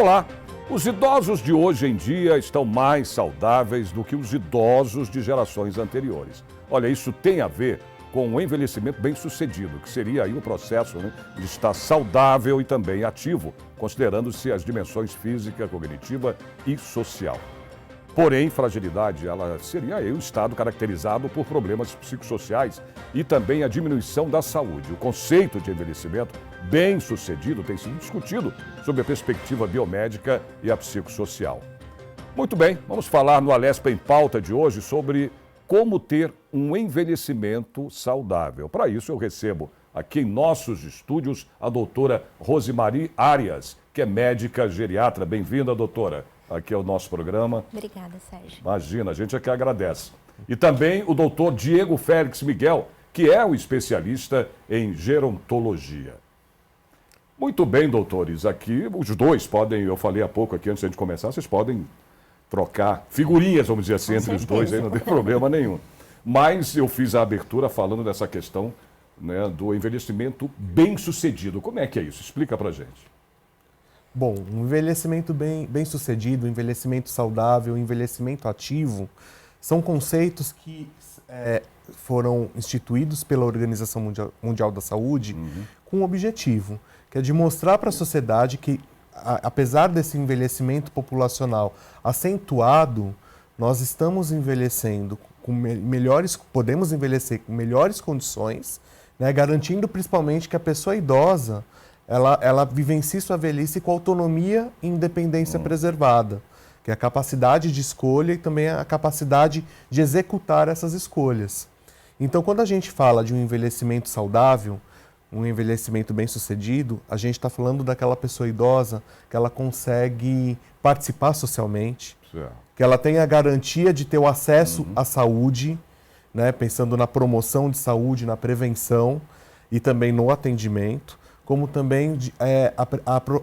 Olá! Os idosos de hoje em dia estão mais saudáveis do que os idosos de gerações anteriores. Olha, isso tem a ver com o envelhecimento bem-sucedido, que seria aí um processo, né, de estar saudável e também ativo, considerando-se as dimensões física, cognitiva e social. Porém, fragilidade, ela seria aí um estado caracterizado por problemas psicossociais e também a diminuição da saúde. O conceito de envelhecimento bem-sucedido tem sido discutido sob a perspectiva biomédica e a psicossocial. Muito bem, vamos falar no Alesp em Pauta de hoje sobre como ter um envelhecimento saudável. Para isso, eu recebo aqui em nossos estúdios a doutora Rosemary Arias, que é médica geriatra. Bem-vinda, doutora. Aqui é o nosso programa. Obrigada, Sérgio. Imagina, a gente é que agradece. E também o doutor Diego Félix Miguel, que é o especialista em gerontologia. Muito bem, doutores, aqui os dois podem, eu falei há pouco aqui antes de a gente começar, vocês podem trocar figurinhas, vamos dizer assim, Com entre certeza. os dois, aí não tem problema nenhum. Mas eu fiz a abertura falando dessa questão, né, do envelhecimento bem-sucedido. Como é que é isso? Explica pra gente. Bom, um envelhecimento bem-sucedido, um envelhecimento saudável, um envelhecimento ativo, são conceitos que foram instituídos pela Organização Mundial da Saúde com um objetivo, que é de mostrar para a sociedade que, apesar desse envelhecimento populacional acentuado, nós estamos envelhecendo com podemos envelhecer com melhores condições, né, garantindo principalmente que a pessoa idosa ela vivencie sua velhice com autonomia e independência preservada, que é a capacidade de escolha e também a capacidade de executar essas escolhas. Então, quando a gente fala de um envelhecimento saudável, um envelhecimento bem-sucedido, a gente está falando daquela pessoa idosa que ela consegue participar socialmente, que ela tem a garantia de ter o acesso à saúde, né, pensando na promoção de saúde, na prevenção e também no atendimento, como também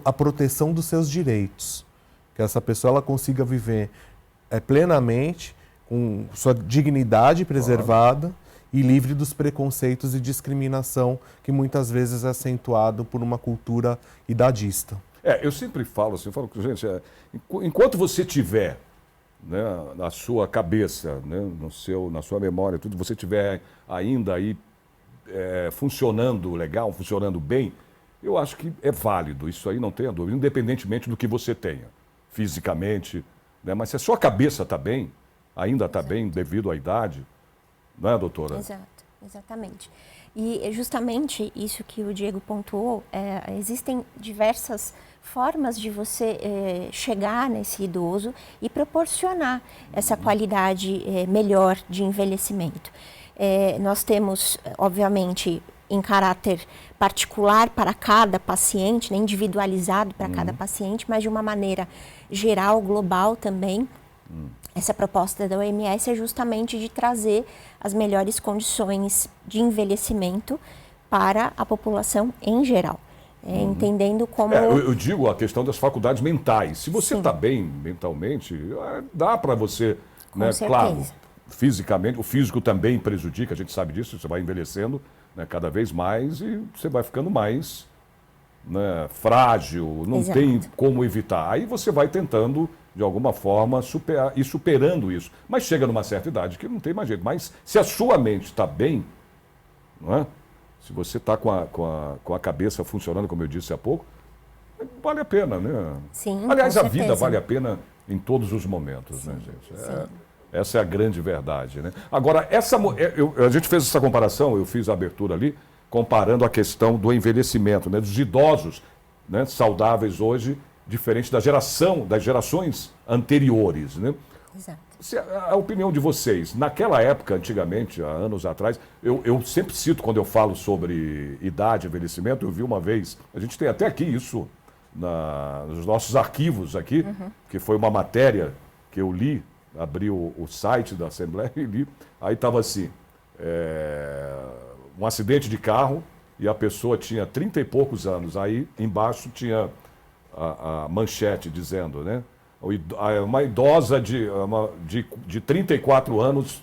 a proteção dos seus direitos. Que essa pessoa ela consiga viver plenamente, com sua dignidade preservada e livre dos preconceitos e discriminação que muitas vezes é acentuado por uma cultura idadista. Eu sempre falo assim, gente, enquanto você tiver, né, na sua cabeça, né, na sua memória, tudo, você tiver ainda aí funcionando legal, funcionando bem, eu acho que é válido, isso aí não tenha dúvida, independentemente do que você tenha, fisicamente, né? Mas se a sua cabeça está bem, ainda está bem devido à idade, não é, doutora? Exato, exatamente. E justamente isso que o Diego pontuou, existem diversas formas de você chegar nesse idoso e proporcionar essa qualidade melhor de envelhecimento. Nós temos, obviamente, em caráter particular para cada paciente, né, individualizado para cada paciente, mas de uma maneira geral, global também. Essa proposta da OMS é justamente de trazer as melhores condições de envelhecimento para a população em geral, entendendo como... Eu digo a questão das faculdades mentais. Se você está bem mentalmente, dá para você, né, claro, fisicamente, o físico também prejudica, a gente sabe disso, você vai envelhecendo, né, cada vez mais e você vai ficando mais, né, frágil, não Exato. tem como evitar. Aí você vai tentando, de alguma forma, superando isso. Mas chega numa certa idade que não tem mais jeito. Mas se a sua mente está bem, não é? Se você está com a cabeça funcionando, como eu disse há pouco, vale a pena, né? Sim, aliás, com a vida certeza. vale a pena em todos os momentos, né, gente? Sim. Essa é a grande verdade, né? Agora, a gente fez essa comparação, eu fiz a abertura ali, comparando a questão do envelhecimento, né, dos idosos, né, saudáveis hoje, diferente das gerações anteriores, né? Exato. A opinião de vocês, naquela época, antigamente, há anos atrás, eu sempre cito, quando eu falo sobre idade, envelhecimento, eu vi uma vez, a gente tem até aqui isso, nos nossos arquivos aqui, que foi uma matéria que eu li, abri o site da Assembleia e li, aí estava assim, um acidente de carro e a pessoa tinha 30 e poucos anos, aí embaixo tinha a manchete dizendo, né, uma idosa de 34 anos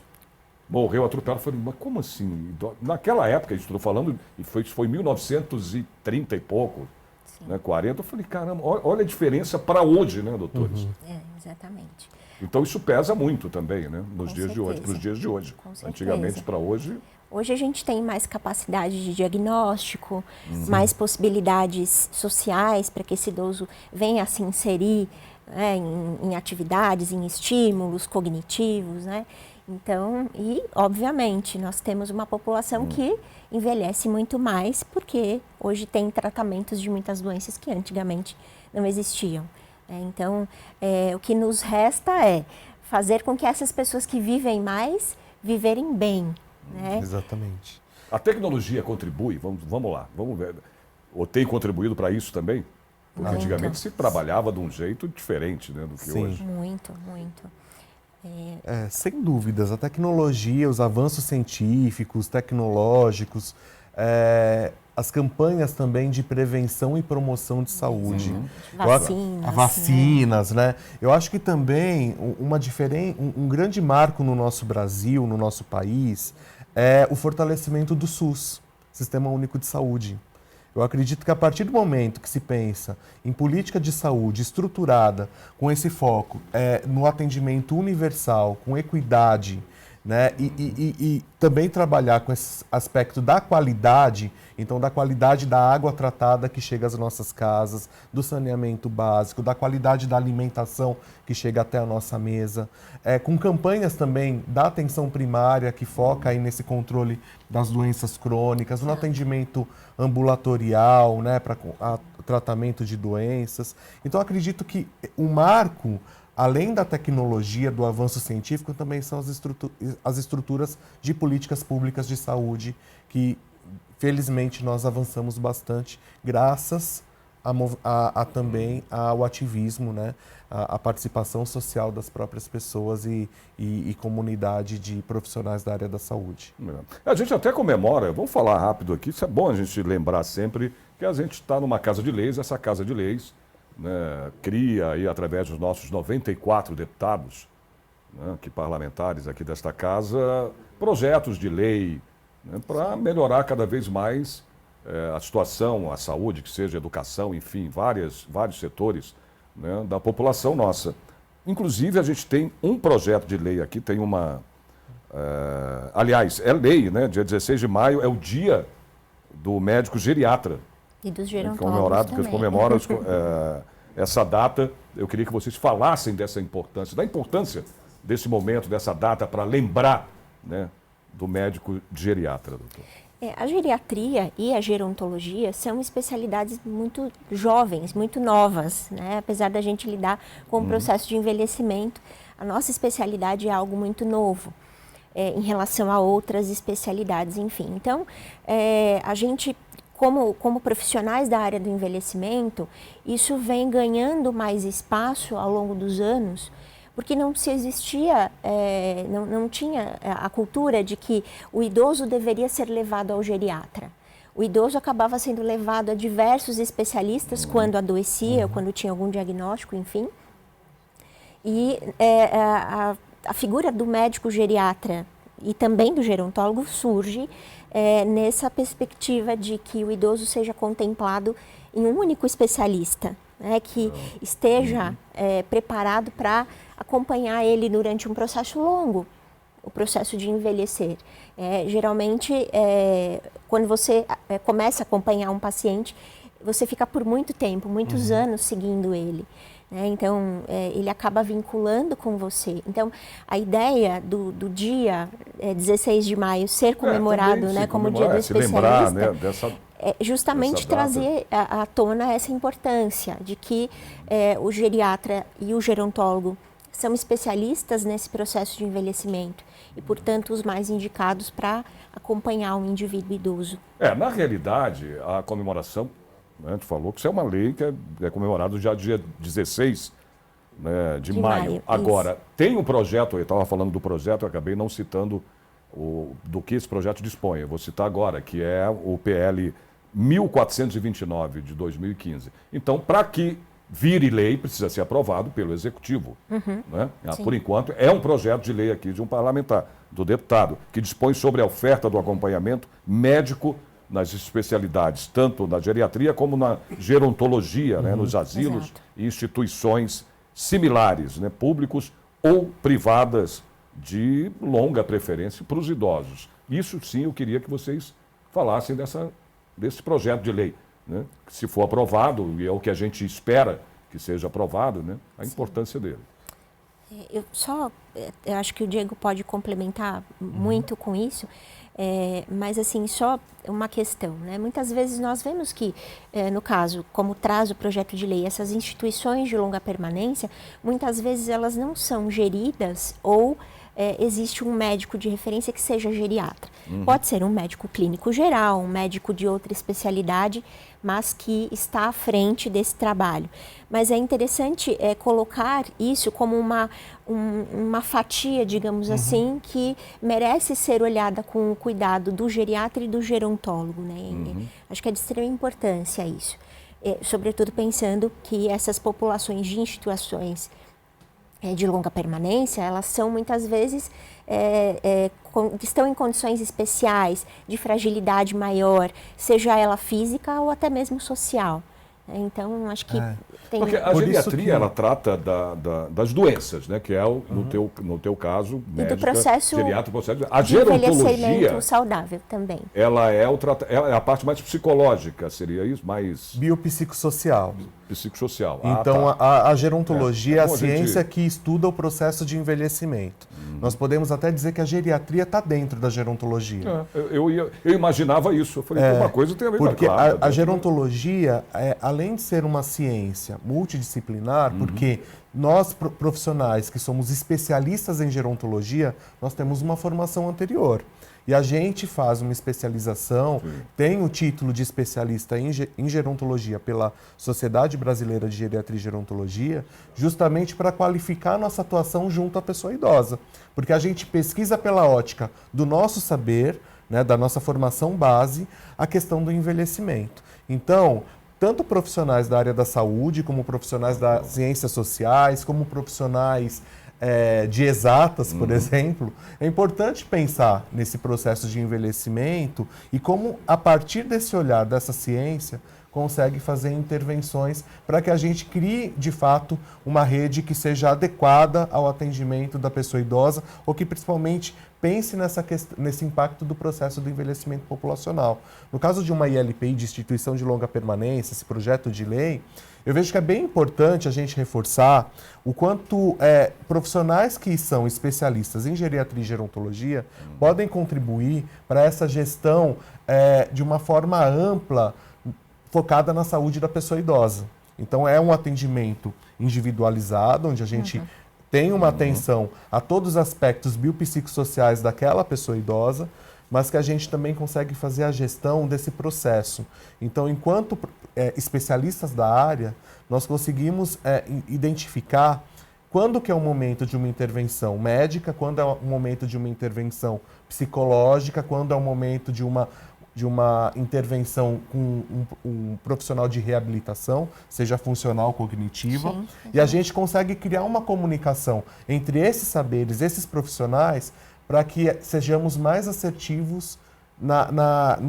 morreu atropelada. Eu falei, mas como assim? Naquela época, estou falando, foi em 1930 e pouco, né, 40, eu falei, caramba, olha a diferença para hoje, né, doutores? Exatamente. Então isso pesa muito também, né, nos Com dias de hoje, certeza. para os dias de hoje. Com certeza. Antigamente para hoje. Hoje a gente tem mais capacidade de diagnóstico, mais possibilidades sociais para que esse idoso venha se inserir, né, em atividades, em estímulos cognitivos, né? Então, e obviamente nós temos uma população que envelhece muito mais porque hoje tem tratamentos de muitas doenças que antigamente não existiam. Então, o que nos resta é fazer com que essas pessoas que vivem mais, viverem bem. Né? Exatamente. A tecnologia contribui, vamos lá, vamos ver. Ou tem contribuído para isso também? Porque Muito. antigamente se trabalhava de um jeito diferente, né, do que Sim. hoje. Muito, muito. Sem dúvidas, a tecnologia, os avanços científicos, tecnológicos, as campanhas também de prevenção e promoção de saúde. Vacinas. Vacinas, né? Eu acho que também um grande marco no nosso Brasil, no nosso país, é o fortalecimento do SUS, Sistema Único de Saúde. Eu acredito que a partir do momento que se pensa em política de saúde estruturada, com esse foco no atendimento universal, com equidade, né, e também trabalhar com esse aspecto da qualidade, então da qualidade da água tratada que chega às nossas casas, do saneamento básico, da qualidade da alimentação que chega até a nossa mesa, com campanhas também da atenção primária que foca aí nesse controle das doenças crônicas, no atendimento ambulatorial, né, para tratamento de doenças. Então acredito que o marco, além da tecnologia, do avanço científico, também são as estruturas de políticas públicas de saúde que, felizmente, nós avançamos bastante, graças também ao ativismo, né? A participação social das próprias pessoas e comunidade de profissionais da área da saúde. A gente até comemora, vamos falar rápido aqui, isso é bom a gente lembrar sempre que a gente está numa casa de leis, essa casa de leis, né, cria aí, através dos nossos 94 deputados, né, que parlamentares aqui desta casa, projetos de lei, né, para melhorar cada vez mais a situação, a saúde, que seja educação, enfim, vários setores, né, da população nossa. Inclusive, a gente tem um projeto de lei aqui, tem uma... aliás, é lei, né? Dia 16 de maio é o dia do médico geriatra. E dos gerontólogos também. Que comemora essa data. Eu queria que vocês falassem dessa importância, da importância desse momento, dessa data, para lembrar, né, do médico geriatra, doutor. A geriatria e a gerontologia são especialidades muito jovens, muito novas, né? Apesar da gente lidar com o processo de envelhecimento, a nossa especialidade é algo muito novo em relação a outras especialidades, enfim. Então, a gente, como profissionais da área do envelhecimento, isso vem ganhando mais espaço ao longo dos anos, porque não se existia, não tinha a cultura de que o idoso deveria ser levado ao geriatra. O idoso acabava sendo levado a diversos especialistas quando adoecia, quando tinha algum diagnóstico, enfim. E a figura do médico geriatra e também do gerontólogo surge nessa perspectiva de que o idoso seja contemplado em um único especialista, né, que esteja preparado para acompanhar ele durante um processo longo, o processo de envelhecer. Geralmente, quando você começa a acompanhar um paciente, você fica por muito tempo, muitos anos seguindo ele. Então, ele acaba vinculando com você. Então, a ideia do dia 16 de maio ser comemorado, né, como o dia do especialista, se lembrar, né, justamente trazer à tona essa importância de que o geriatra e o gerontólogo são especialistas nesse processo de envelhecimento e, portanto, os mais indicados para acompanhar um indivíduo idoso. Na realidade, a comemoração, né, a gente falou que isso é uma lei que é comemorada já dia 16, né, de maio. Agora, tem um projeto, eu estava falando do projeto, eu acabei não citando do que esse projeto dispõe. Eu vou citar agora, que é o PL 1429 de 2015. Então, para que vire lei, precisa ser aprovado pelo Executivo. Né? Por enquanto, é um projeto de lei aqui de um parlamentar, do deputado, que dispõe sobre a oferta do acompanhamento médico nas especialidades, tanto na geriatria como na gerontologia, né, nos asilos Exato. e instituições similares, né, públicos ou privadas de longa preferência para os idosos. Isso sim eu queria que vocês falassem desse projeto de lei, né, que se for aprovado, e é o que a gente espera que seja aprovado, né, a importância dele. Eu acho que o Diego pode complementar muito com isso, mas assim, só uma questão, né? Muitas vezes nós vemos que, no caso, como traz o projeto de lei, essas instituições de longa permanência, muitas vezes elas não são geridas ou existe um médico de referência que seja geriatra. Pode ser um médico clínico geral, um médico de outra especialidade, mas que está à frente desse trabalho. Mas é interessante colocar isso como uma fatia, digamos assim, que merece ser olhada com o cuidado do geriatra e do gerontólogo, né? Acho que é de extrema importância isso. Sobretudo pensando que essas populações de instituições de longa permanência, elas são muitas vezes, estão em condições especiais, de fragilidade maior, seja ela física ou até mesmo social. Então, acho que tem... Porque a geriatria, ela trata das doenças, né? Que é, no teu caso, médica, do processo geriatra, processo... A de gerontologia, envelhecimento saudável também. ela é a parte mais psicológica, seria isso? Mais biopsicossocial. psicossocial. Então, a gerontologia é a bom, ciência que estuda o processo de envelhecimento. Nós podemos até dizer que a geriatria está dentro da gerontologia. Eu imaginava isso. Eu falei, uma coisa tem a ver com a Porque outra. a gerontologia, além de ser uma ciência multidisciplinar, porque nós, profissionais que somos especialistas em gerontologia, nós temos uma formação anterior. E a gente faz uma especialização, tem o título de especialista em gerontologia pela Sociedade Brasileira de Geriatria e Gerontologia, justamente para qualificar a nossa atuação junto à pessoa idosa. Porque a gente pesquisa pela ótica do nosso saber, né, da nossa formação base, a questão do envelhecimento. Então, tanto profissionais da área da saúde, como profissionais das ciências sociais, como profissionais de exatas, por exemplo, é importante pensar nesse processo de envelhecimento e como, a partir desse olhar dessa ciência, consegue fazer intervenções para que a gente crie, de fato, uma rede que seja adequada ao atendimento da pessoa idosa ou que, principalmente, pense nesse impacto do processo do envelhecimento populacional. No caso de uma ILPI, de Instituição de Longa Permanência, esse projeto de lei, eu vejo que é bem importante a gente reforçar o quanto profissionais que são especialistas em geriatria e gerontologia podem contribuir para essa gestão de uma forma ampla, focada na saúde da pessoa idosa. Então, é um atendimento individualizado, onde a gente tem uma atenção a todos os aspectos biopsicossociais daquela pessoa idosa, mas que a gente também consegue fazer a gestão desse processo. Então, enquanto especialistas da área, nós conseguimos identificar quando que é o momento de uma intervenção médica, quando é o momento de uma intervenção psicológica, quando é o momento de uma intervenção com um profissional de reabilitação, seja funcional, cognitiva, e a gente consegue criar uma comunicação entre esses saberes, esses profissionais, para que sejamos mais assertivos na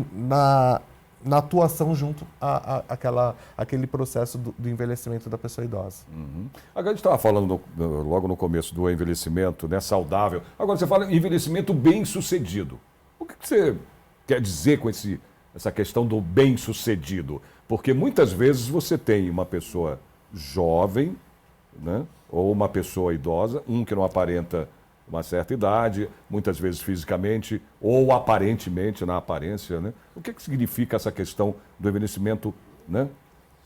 atuação junto àquele processo do envelhecimento da pessoa idosa. Agora a gente estava falando logo no começo do envelhecimento, né, saudável. Agora você fala envelhecimento bem-sucedido. O que você quer dizer com essa questão do bem-sucedido? Porque muitas vezes você tem uma pessoa jovem, né, ou uma pessoa idosa, que não aparenta uma certa idade, muitas vezes fisicamente ou aparentemente, na aparência, né? O que significa essa questão do envelhecimento, né,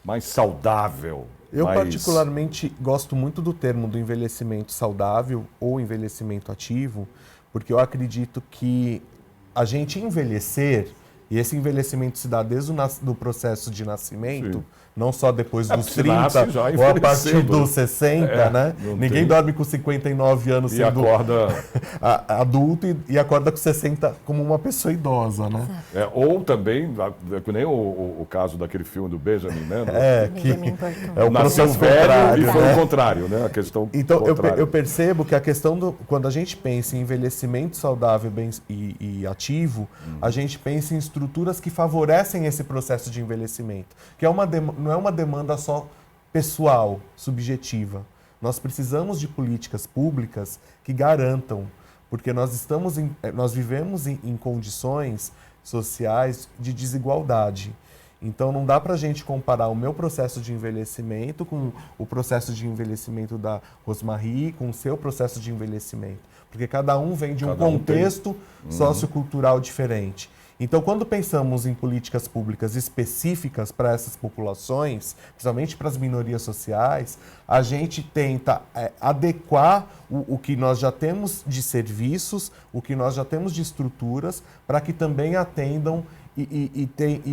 mais saudável? Eu particularmente gosto muito do termo do envelhecimento saudável ou envelhecimento ativo, porque eu acredito que a gente envelhecer, e esse envelhecimento se dá desde o processo de nascimento, não só depois dos 30 ou a partir dos 60, né? Ninguém dorme com 59 anos e sendo acorda adulto e acorda com 60 como uma pessoa idosa, né? Ou também, que nem o caso daquele filme do Benjamin, né? É o nasceu processo velho e foi né? o contrário, né? A questão então, eu percebo que a questão quando a gente pensa em envelhecimento saudável e ativo, a gente pensa em estruturas que favorecem esse processo de envelhecimento, que não é uma demanda só pessoal, subjetiva. Nós precisamos de políticas públicas que garantam, porque nós vivemos em condições sociais de desigualdade. Então não dá para a gente comparar o meu processo de envelhecimento com o processo de envelhecimento da Rosmarie, com o seu processo de envelhecimento. Porque cada um vem de um contexto sociocultural diferente. Então, quando pensamos em políticas públicas específicas para essas populações, principalmente para as minorias sociais, a gente tenta adequar o que nós já temos de serviços, o que nós já temos de estruturas, para que também atendam e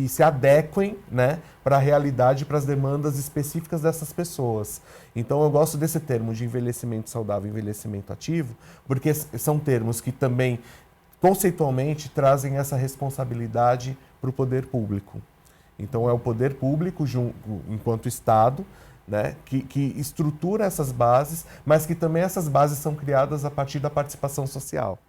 se adequem, né, para a realidade, para as demandas específicas dessas pessoas. Então eu gosto desse termo de envelhecimento saudável, envelhecimento ativo, porque são termos que também conceitualmente trazem essa responsabilidade para o poder público. Então é o poder público, enquanto Estado, né, que estrutura essas bases, mas que também essas bases são criadas a partir da participação social.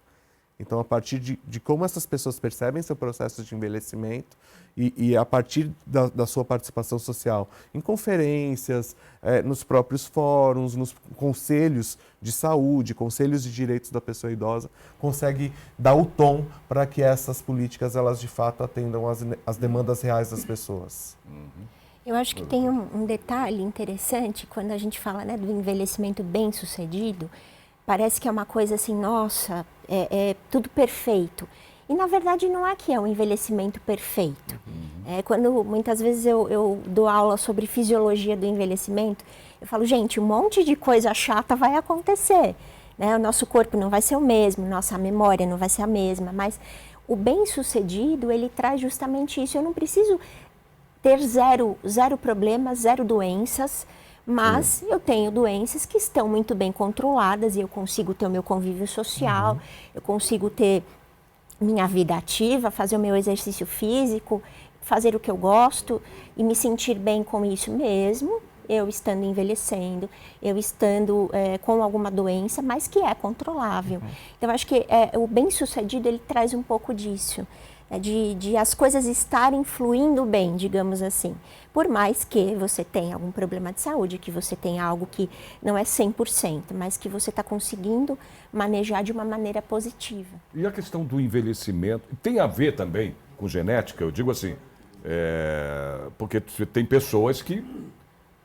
Então, a partir de como essas pessoas percebem seu processo de envelhecimento e a partir da sua participação social em conferências, nos próprios fóruns, nos conselhos de saúde, conselhos de direitos da pessoa idosa, consegue dar o tom para que essas políticas, elas de fato atendam as demandas reais das pessoas. Eu acho que tem um detalhe interessante quando a gente fala, né, do envelhecimento bem-sucedido. Parece que é uma coisa assim, nossa, é tudo perfeito. E, na verdade, não é que é um envelhecimento perfeito. Quando muitas vezes eu dou aula sobre fisiologia do envelhecimento, eu falo, gente, um monte de coisa chata vai acontecer. Né? O nosso corpo não vai ser o mesmo, nossa memória não vai ser a mesma, mas o bem-sucedido, ele traz justamente isso. Eu não preciso ter zero problemas, zero doenças, mas eu tenho doenças que estão muito bem controladas e eu consigo ter o meu convívio social, eu consigo ter minha vida ativa, fazer o meu exercício físico, fazer o que eu gosto e me sentir bem com isso mesmo, eu estando envelhecendo, eu estando com alguma doença, mas que é controlável. Então, acho que o bem-sucedido, ele traz um pouco disso. De as coisas estarem fluindo bem, digamos assim. Por mais que você tenha algum problema de saúde, que você tenha algo que não é 100%, mas que você está conseguindo manejar de uma maneira positiva. E a questão do envelhecimento tem a ver também com genética? Eu digo assim, porque tem pessoas que,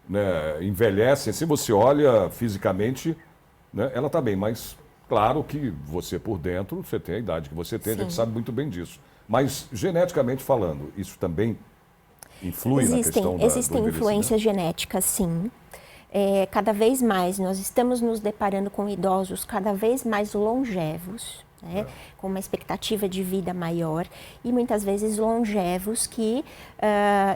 né, envelhecem, se você olha fisicamente, né, ela está bem, mas claro que você por dentro, você tem a idade que você tem, a gente sabe muito bem disso. Mas, geneticamente falando, isso também influi na questão do Existem influências genéticas, sim. Cada vez mais nós estamos nos deparando com idosos cada vez mais longevos, né? Com uma expectativa de vida maior e muitas vezes longevos que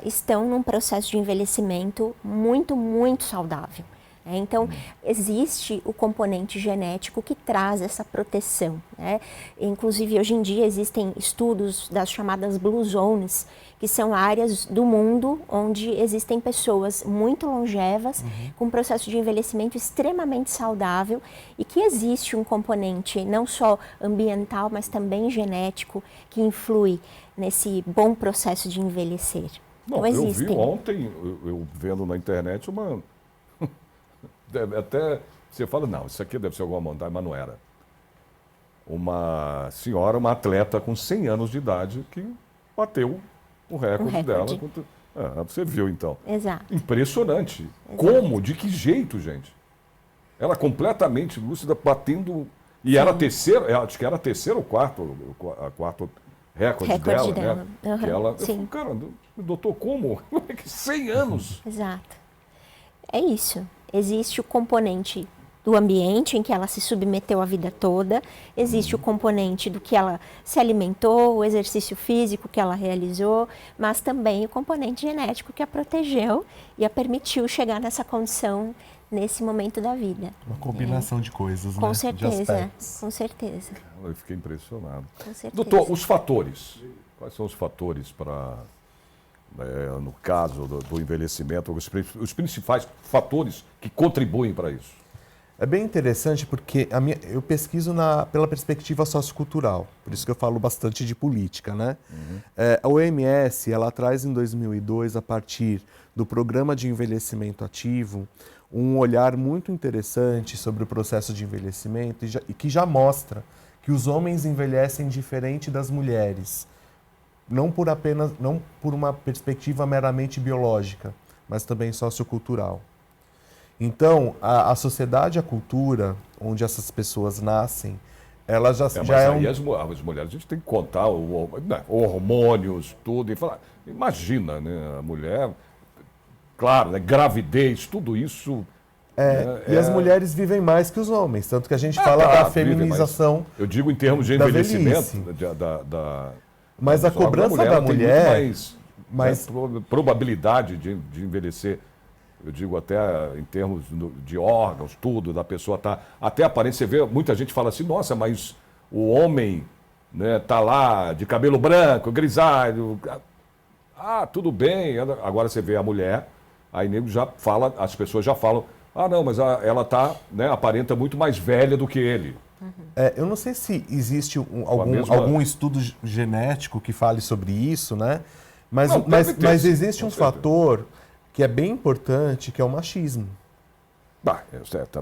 estão num processo de envelhecimento muito, muito saudável. Então, existe o componente genético que traz essa proteção. Né? Inclusive, hoje em dia, existem estudos das chamadas Blue Zones, que são áreas do mundo onde existem pessoas muito longevas, com um processo de envelhecimento extremamente saudável e que existe um componente não só ambiental, mas também genético, que influi nesse bom processo de envelhecer. Bom, então, eu vi ontem, eu vendo na internet uma... Até você fala, não, isso aqui deve ser alguma montagem, mas não era. Uma senhora, uma atleta com 100 anos de idade que bateu o recorde dela. Você viu, então. Exato. Impressionante. Exato. Como? De que jeito, gente? Ela completamente lúcida, batendo... E era a terceira, acho que era a terceira ou quarto recorde dela, né? Que ela, eu falei, cara, doutor, como? 100 anos. Exato. É isso. Existe o componente do ambiente em que ela se submeteu a vida toda, existe o componente do que ela se alimentou, o exercício físico que ela realizou, mas também o componente genético que a protegeu e a permitiu chegar nessa condição nesse momento da vida. Uma combinação de coisas, com né? certeza, com certeza. Eu fiquei impressionado. Com certeza. Doutor, os fatores. Quais são os fatores para... no caso do envelhecimento, os principais fatores que contribuem para isso? É bem interessante porque eu pesquiso pela perspectiva sociocultural, por isso que eu falo bastante de política, né? A OMS, ela traz em 2002, a partir do Programa de Envelhecimento Ativo, um olhar muito interessante sobre o processo de envelhecimento e que já mostra que os homens envelhecem diferente das mulheres, não por uma perspectiva meramente biológica, mas também sociocultural. Então, a sociedade e a cultura onde essas pessoas nascem, ela já é aí as mulheres, a gente tem que contar hormônios, tudo, e falar, imagina, né, a mulher, claro, né, gravidez, tudo isso... E as mulheres vivem mais que os homens, tanto que a gente fala da feminização. Eu digo em termos de envelhecimento, mas a cobrança da mulher... mais probabilidade de envelhecer. Eu digo até em termos de órgãos, tudo, da pessoa tá até aparente, você vê, muita gente fala assim, nossa, mas o homem, né, tá lá de cabelo branco, grisalho, tudo bem. Agora você vê a mulher, aí nego já fala, as pessoas já falam, não, mas ela tá, né, aparenta muito mais velha do que ele. Eu não sei se existe algum estudo genético que fale sobre isso, né? Mas existe um fator que é bem importante, que é o machismo.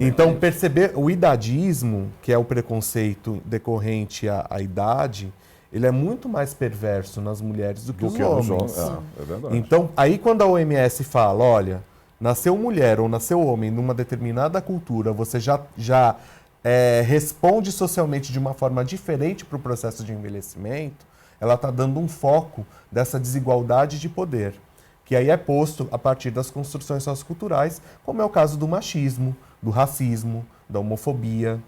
Então, perceber o idadismo, que é o preconceito decorrente à idade, ele é muito mais perverso nas mulheres do que os homens. É verdade. Então, aí quando a OMS fala, olha, nasceu mulher ou nasceu homem numa determinada cultura, você já responde socialmente de uma forma diferente para o processo de envelhecimento, ela está dando um foco dessa desigualdade de poder, que aí é posto a partir das construções socioculturais, como é o caso do machismo, do racismo, da homofobia,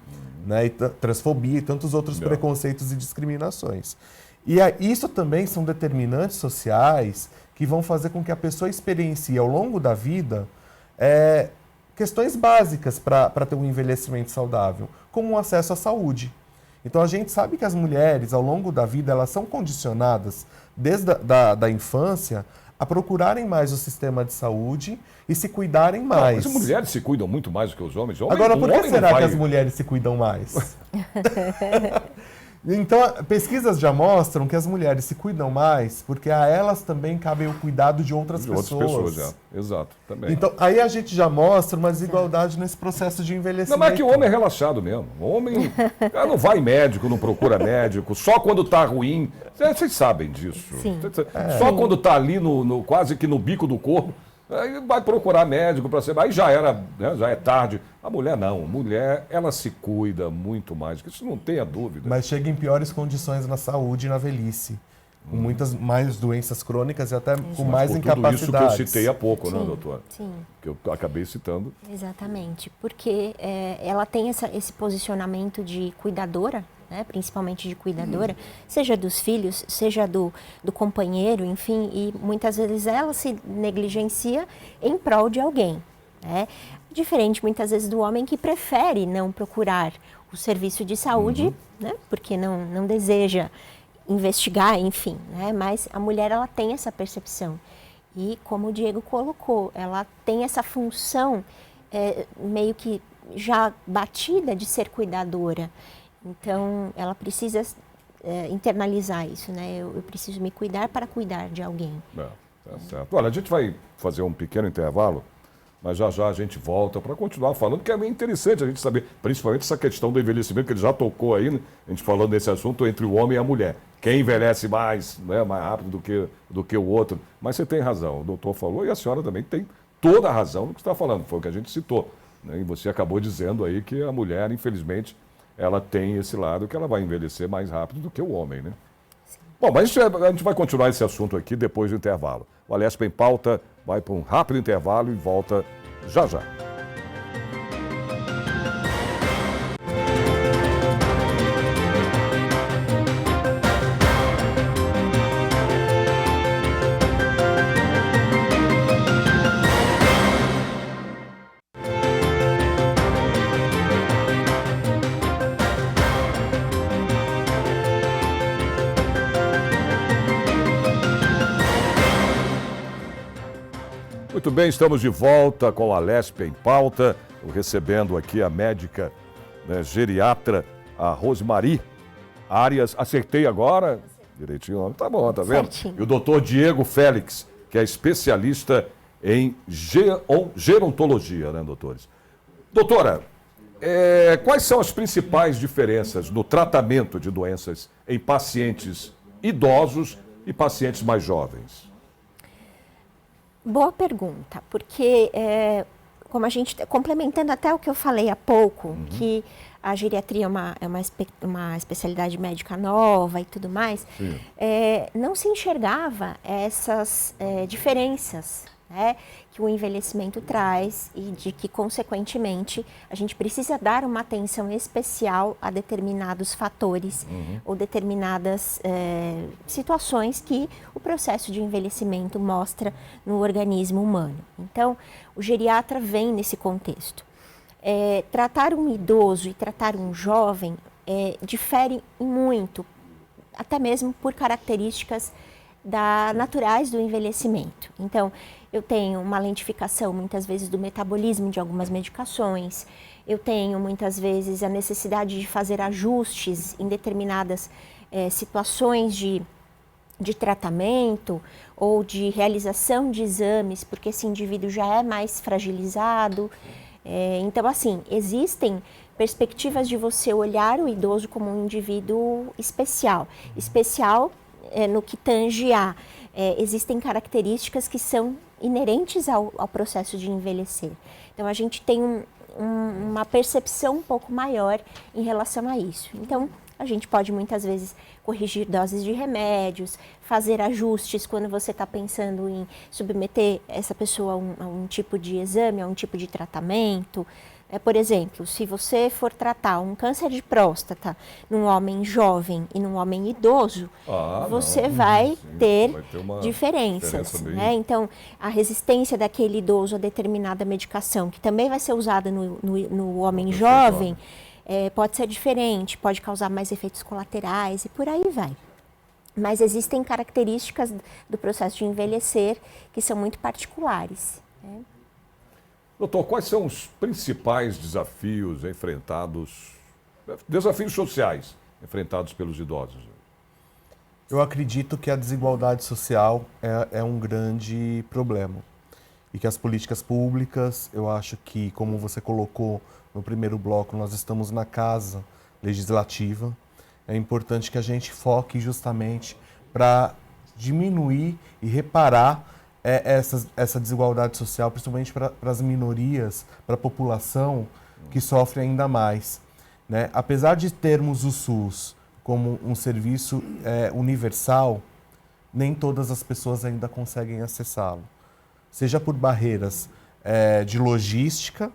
né, e transfobia e tantos outros preconceitos e discriminações. E isso também são determinantes sociais que vão fazer com que a pessoa experiencie ao longo da vida questões básicas para ter um envelhecimento saudável, como o acesso à saúde. Então a gente sabe que as mulheres, ao longo da vida, elas são condicionadas, desde da infância, a procurarem mais o sistema de saúde e se cuidarem mais. As mulheres se cuidam muito mais do que os homens. Agora, por que será que as mulheres se cuidam mais? Então, pesquisas já mostram que as mulheres se cuidam mais porque a elas também cabe o cuidado de outras pessoas. Exato, também. Então, aí a gente já mostra uma desigualdade nesse processo de envelhecimento. Não, mas é que o homem é relaxado mesmo. O homem não vai médico, não procura médico, só quando está ruim. Vocês sabem disso. Sim. Só quando está ali quase que no bico do corpo, aí vai procurar médico para ser. Aí já é tarde. A mulher não. A mulher, ela se cuida muito mais. Isso não tenha dúvida. Mas chega em piores condições na saúde e na velhice. Com muitas mais doenças crônicas e até com mais incapacidades. Tudo isso que eu citei há pouco, né, Sim, doutora? sim. Que eu acabei citando. Exatamente. Porque ela tem esse posicionamento de cuidadora, né, principalmente de cuidadora, seja dos filhos, seja do companheiro, enfim, e muitas vezes ela se negligencia em prol de alguém, né? Diferente muitas vezes do homem que prefere não procurar o serviço de saúde, né, porque não deseja investigar, enfim, né, mas a mulher, ela tem essa percepção e, como o Diego colocou, ela tem essa função meio que já batida de ser cuidadora. Então, ela precisa internalizar isso, né? Eu preciso me cuidar para cuidar de alguém. Tá certo. Olha, a gente vai fazer um pequeno intervalo, mas já já a gente volta para continuar falando, que é bem interessante a gente saber, principalmente essa questão do envelhecimento, que ele já tocou aí, né? A gente falando desse assunto entre o homem e a mulher. Quem envelhece mais, né, mais rápido do que o outro. Mas você tem razão, o doutor falou e a senhora também tem toda a razão no que está falando, foi o que a gente citou, né? E você acabou dizendo aí que a mulher, infelizmente, ela tem esse lado que ela vai envelhecer mais rápido do que o homem, né? Sim. Bom, mas a gente vai continuar esse assunto aqui depois do intervalo. O Alesp em Pauta vai para um rápido intervalo e volta já já. Muito bem, estamos de volta com a Alesp em Pauta. recebendo aqui a médica, né, geriatra, a Rosemary Arias. Acertei agora? Direitinho, tá bom, tá vendo? Certinho. E o doutor Diego Félix, que é especialista em gerontologia, né, doutores? Doutora, quais são as principais diferenças no tratamento de doenças em pacientes idosos e pacientes mais jovens? Boa pergunta, porque como a gente, complementando até o que eu falei há pouco, que a geriatria é uma especialidade médica nova e tudo mais, não se enxergava essas diferenças, né, que o envelhecimento traz e de que, consequentemente, a gente precisa dar uma atenção especial a determinados fatores ou determinadas situações que o processo de envelhecimento mostra no organismo humano. Então, o geriatra vem nesse contexto. Tratar um idoso e tratar um jovem difere muito, até mesmo por características naturais do envelhecimento. Então, eu tenho uma lentificação, muitas vezes, do metabolismo de algumas medicações. Eu tenho, muitas vezes, a necessidade de fazer ajustes em determinadas situações de tratamento ou de realização de exames, porque esse indivíduo já é mais fragilizado. Então, assim, existem perspectivas de você olhar o idoso como um indivíduo especial. Especial no que tange existem características que são inerentes ao processo de envelhecer. Então, a gente tem uma percepção um pouco maior em relação a isso. Então, a gente pode muitas vezes corrigir doses de remédios, fazer ajustes quando você está pensando em submeter essa pessoa a um tipo de exame, a um tipo de tratamento. Por exemplo, se você for tratar um câncer de próstata num homem jovem e num homem idoso, você vai ter uma diferenças, né? Então, a resistência daquele idoso a determinada medicação, que também vai ser usada no homem jovem, pode ser diferente, pode causar mais efeitos colaterais e por aí vai. Mas existem características do processo de envelhecer que são muito particulares, né? Doutor, quais são os principais desafios sociais enfrentados pelos idosos? Eu acredito que a desigualdade social é um grande problema e que as políticas públicas, eu acho que, como você colocou no primeiro bloco, nós estamos na casa legislativa, é importante que a gente foque justamente para diminuir e reparar essa desigualdade social, principalmente para as minorias, para a população que sofre ainda mais, né? Apesar de termos o SUS como um serviço universal, nem todas as pessoas ainda conseguem acessá-lo, seja por barreiras de logística,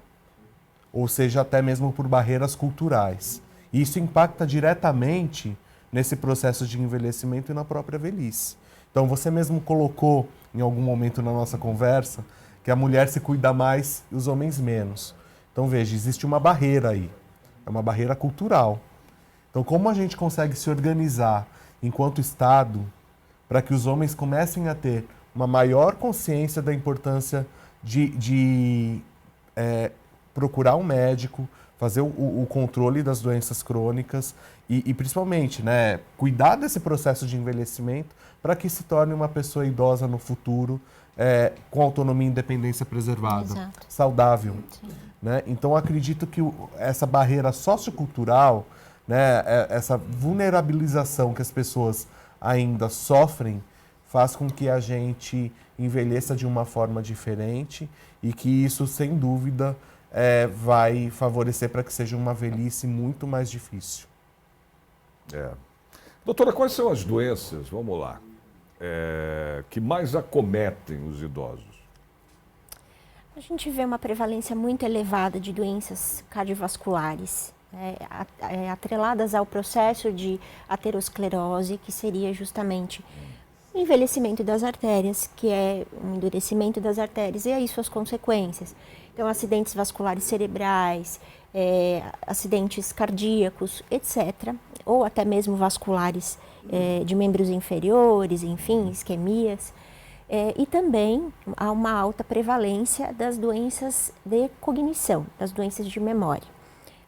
ou seja até mesmo por barreiras culturais. E isso impacta diretamente nesse processo de envelhecimento e na própria velhice. Então, você mesmo colocou em algum momento na nossa conversa que a mulher se cuida mais e os homens menos. Então, veja, existe uma barreira aí, é uma barreira cultural. Então, como a gente consegue se organizar enquanto Estado para que os homens comecem a ter uma maior consciência da importância de procurar um médico, fazer o controle das doenças crônicas e principalmente, né, cuidar desse processo de envelhecimento para que se torne uma pessoa idosa no futuro com autonomia e independência preservada, Exato. saudável. Né? Então, acredito que essa barreira sociocultural, né, essa vulnerabilização que as pessoas ainda sofrem, faz com que a gente envelheça de uma forma diferente e que isso, sem dúvida, vai favorecer para que seja uma velhice muito mais difícil. Doutora, quais são as doenças, vamos lá, que mais acometem os idosos? A gente vê uma prevalência muito elevada de doenças cardiovasculares, atreladas ao processo de aterosclerose, que seria justamente o envelhecimento das artérias, que é um endurecimento das artérias, e aí suas consequências. Então, acidentes vasculares cerebrais, acidentes cardíacos, etc., ou até mesmo vasculares de membros inferiores, enfim, isquemias. E também há uma alta prevalência das doenças de cognição, das doenças de memória,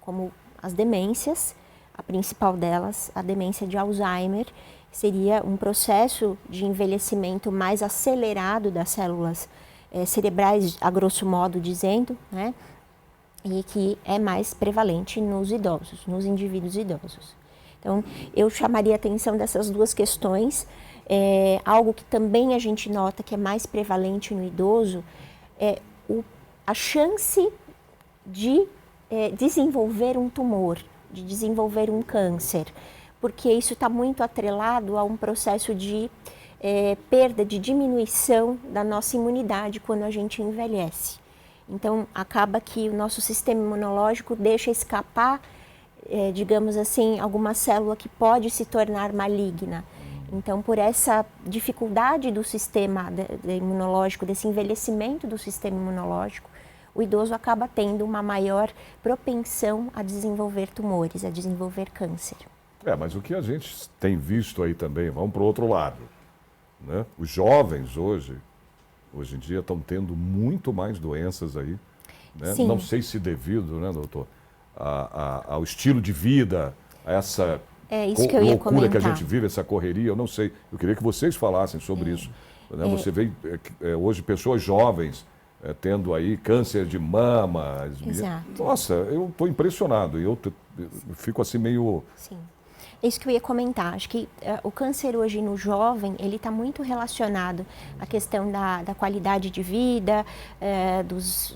como as demências, a principal delas, a demência de Alzheimer, seria um processo de envelhecimento mais acelerado das células cerebrais, a grosso modo dizendo, né? E que é mais prevalente nos idosos, nos indivíduos idosos. Então, eu chamaria a atenção dessas duas questões. Algo que também a gente nota que é mais prevalente no idoso é a chance de desenvolver um tumor, de desenvolver um câncer, porque isso está muito atrelado a um processo de perda, de diminuição da nossa imunidade quando a gente envelhece. Então, acaba que o nosso sistema imunológico deixa escapar, digamos assim, alguma célula que pode se tornar maligna. Então, por essa dificuldade do sistema imunológico, desse envelhecimento do sistema imunológico, o idoso acaba tendo uma maior propensão a desenvolver tumores, a desenvolver câncer. Mas o que a gente tem visto aí também, vamos para o outro lado, né? Os jovens hoje em dia estão tendo muito mais doenças aí, né? Não sei se devido, né, doutor, ao estilo de vida, a essa isso que eu ia loucura comentar. que a gente vive, essa correria, eu não sei. Eu queria que vocês falassem sobre isso. Né? Você vê hoje pessoas jovens tendo aí câncer de mama. Exato. Nossa, eu estou impressionado. Eu fico assim meio... Sim. É isso que eu ia comentar. Acho que o câncer hoje no jovem, ele está muito relacionado à questão da qualidade de vida, dos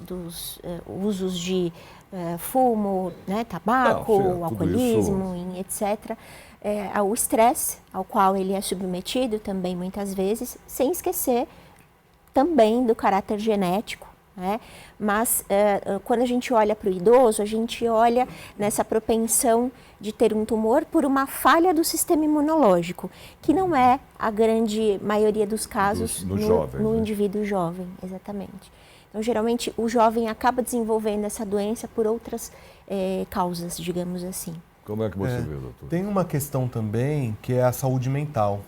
usos de fumo, né, tabaco, alcoolismo, etc. Ao estresse ao qual ele é submetido também muitas vezes, sem esquecer também do caráter genético. Né? Mas quando a gente olha para o idoso, a gente olha nessa propensão de ter um tumor por uma falha do sistema imunológico, que não é a grande maioria dos casos no indivíduo jovem, exatamente. Então, geralmente, o jovem acaba desenvolvendo essa doença por outras causas, digamos assim. Como é que você vê, doutor? Tem uma questão também que é a saúde mental.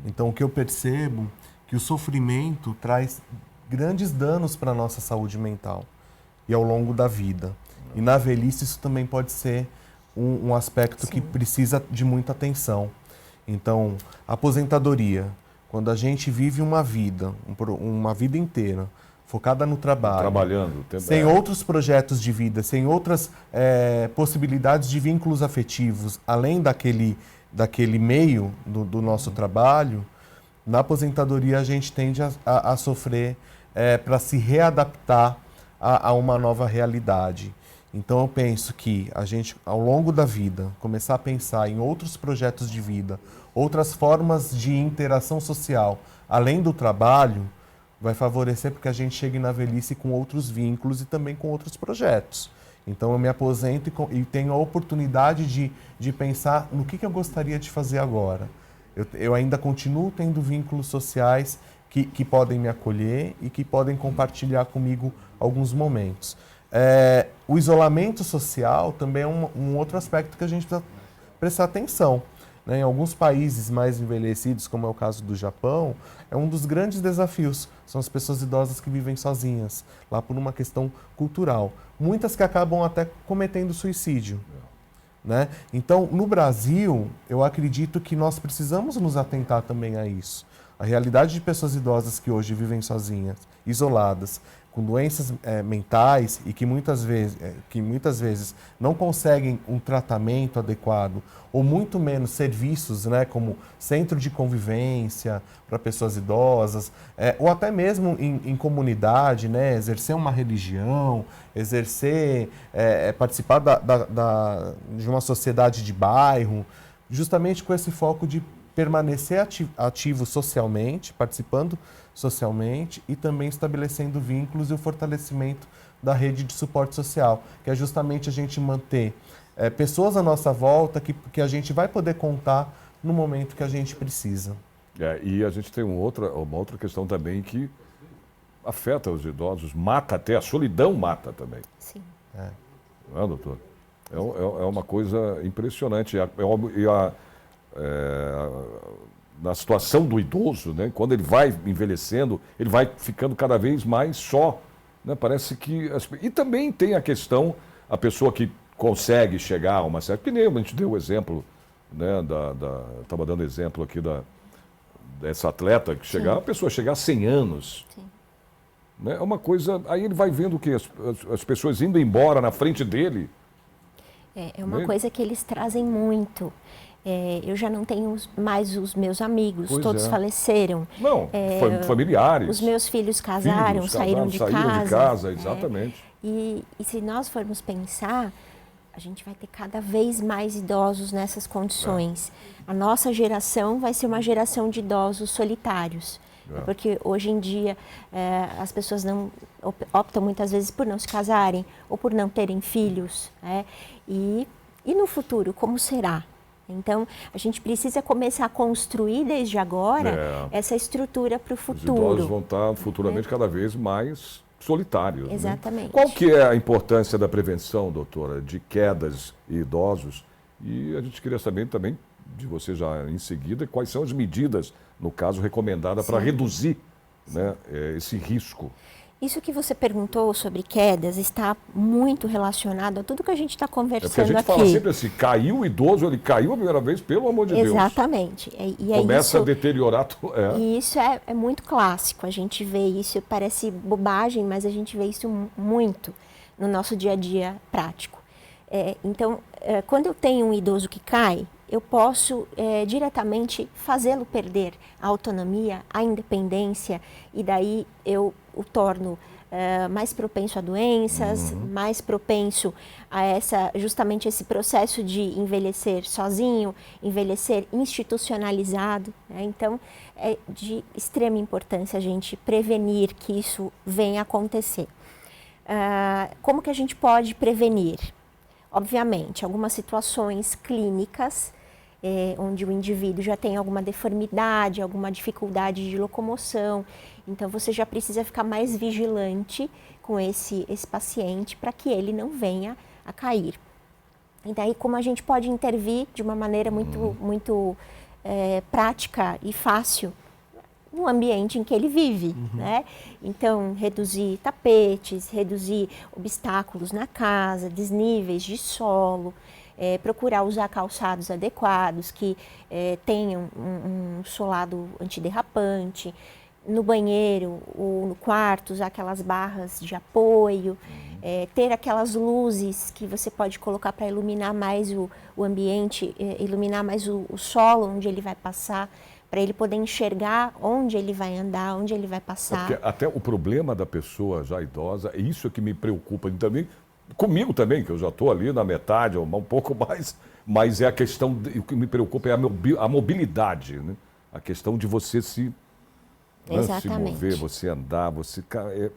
Então, o que eu percebo que o sofrimento traz grandes danos para a nossa saúde mental e ao longo da vida. E na velhice isso também pode ser um aspecto que precisa de muita atenção. Então, aposentadoria, quando a gente vive uma vida inteira, focada no trabalho, trabalhando, sem outros projetos de vida, sem outras possibilidades de vínculos afetivos, além daquele meio do nosso trabalho, na aposentadoria a gente tende a sofrer para se readaptar a uma nova realidade. Então eu penso que a gente, ao longo da vida, começar a pensar em outros projetos de vida, outras formas de interação social, além do trabalho, vai favorecer porque a gente chegue na velhice com outros vínculos e também com outros projetos. Então eu me aposento e tenho a oportunidade de pensar no que eu gostaria de fazer agora. Eu ainda continuo tendo vínculos sociais que podem me acolher e que podem compartilhar comigo alguns momentos. O isolamento social também é um outro aspecto que a gente precisa prestar atenção. Né? Em alguns países mais envelhecidos, como é o caso do Japão, é um dos grandes desafios. São as pessoas idosas que vivem sozinhas, lá por uma questão cultural. Muitas que acabam até cometendo suicídio. Né? Então, no Brasil, eu acredito que nós precisamos nos atentar também a isso. A realidade de pessoas idosas que hoje vivem sozinhas, isoladas, com doenças mentais e que muitas vezes não conseguem um tratamento adequado ou muito menos serviços, né, como centro de convivência para pessoas idosas, ou até mesmo em comunidade, né, exercer uma religião, participar de uma sociedade de bairro, justamente com esse foco de permanecer ativo socialmente, participando socialmente e também estabelecendo vínculos e o fortalecimento da rede de suporte social, que é justamente a gente manter pessoas à nossa volta que a gente vai poder contar no momento que a gente precisa. E a gente tem uma outra questão também que afeta os idosos, mata até, a solidão mata também. Sim. Não é, doutor? É uma coisa impressionante. na situação do idoso, né? Quando ele vai envelhecendo, ele vai ficando cada vez mais só, né? Parece que... E também tem a questão, a pessoa que consegue chegar a uma certa... Que nem a gente deu o exemplo, né? Estava dando exemplo aqui dessa atleta que chegar, a pessoa chegar a 100 anos. Sim. Né? É uma coisa... Aí ele vai vendo que as pessoas indo embora na frente dele. É uma coisa que eles trazem muito. Eu já não tenho mais os meus amigos, todos faleceram. Não, familiares. Os meus filhos casaram, saíram de casa. Exatamente. E se nós formos pensar, a gente vai ter cada vez mais idosos nessas condições. A nossa geração vai ser uma geração de idosos solitários. Porque hoje em dia as pessoas não optam muitas vezes por não se casarem ou por não terem filhos. E no futuro, como será? Então, a gente precisa começar a construir desde agora essa estrutura para o futuro. Os idosos vão estar futuramente cada vez mais solitários. Exatamente. Né? Qual que é a importância da prevenção, doutora, de quedas e idosos? E a gente queria saber também de você já em seguida quais são as medidas, no caso, recomendadas para reduzir, né, esse risco. Isso que você perguntou sobre quedas está muito relacionado a tudo que a gente está conversando aqui. Porque a gente fala sempre assim, caiu o idoso, ele caiu a primeira vez, pelo amor de Deus. Exatamente. Começa a deteriorar. E isso é muito clássico, a gente vê isso, parece bobagem, mas a gente vê isso muito no nosso dia a dia prático. Então, quando eu tenho um idoso que cai, eu posso diretamente fazê-lo perder a autonomia, a independência, e daí eu o torno mais propenso a doenças, mais propenso a justamente esse processo de envelhecer sozinho, envelhecer institucionalizado. Né? Então, é de extrema importância a gente prevenir que isso venha a acontecer. Como que a gente pode prevenir? Obviamente, algumas situações clínicas, onde o indivíduo já tem alguma deformidade, alguma dificuldade de locomoção, então você já precisa ficar mais vigilante com esse paciente para que ele não venha a cair. E daí como a gente pode intervir de uma maneira muito prática e fácil no ambiente em que ele vive, né? Então, reduzir tapetes, reduzir obstáculos na casa, desníveis de solo, procurar usar calçados adequados que tenham um solado antiderrapante, no banheiro ou no quarto usar aquelas barras de apoio, ter aquelas luzes que você pode colocar para iluminar mais o ambiente, iluminar mais o solo onde ele vai passar, para ele poder enxergar onde ele vai andar, onde ele vai passar. Porque até o problema da pessoa já idosa, é isso que me preocupa também, comigo também, que eu já estou ali na metade, ou um pouco mais, mas é a questão, o que me preocupa é a mobilidade, né? A questão de você se mover, você andar,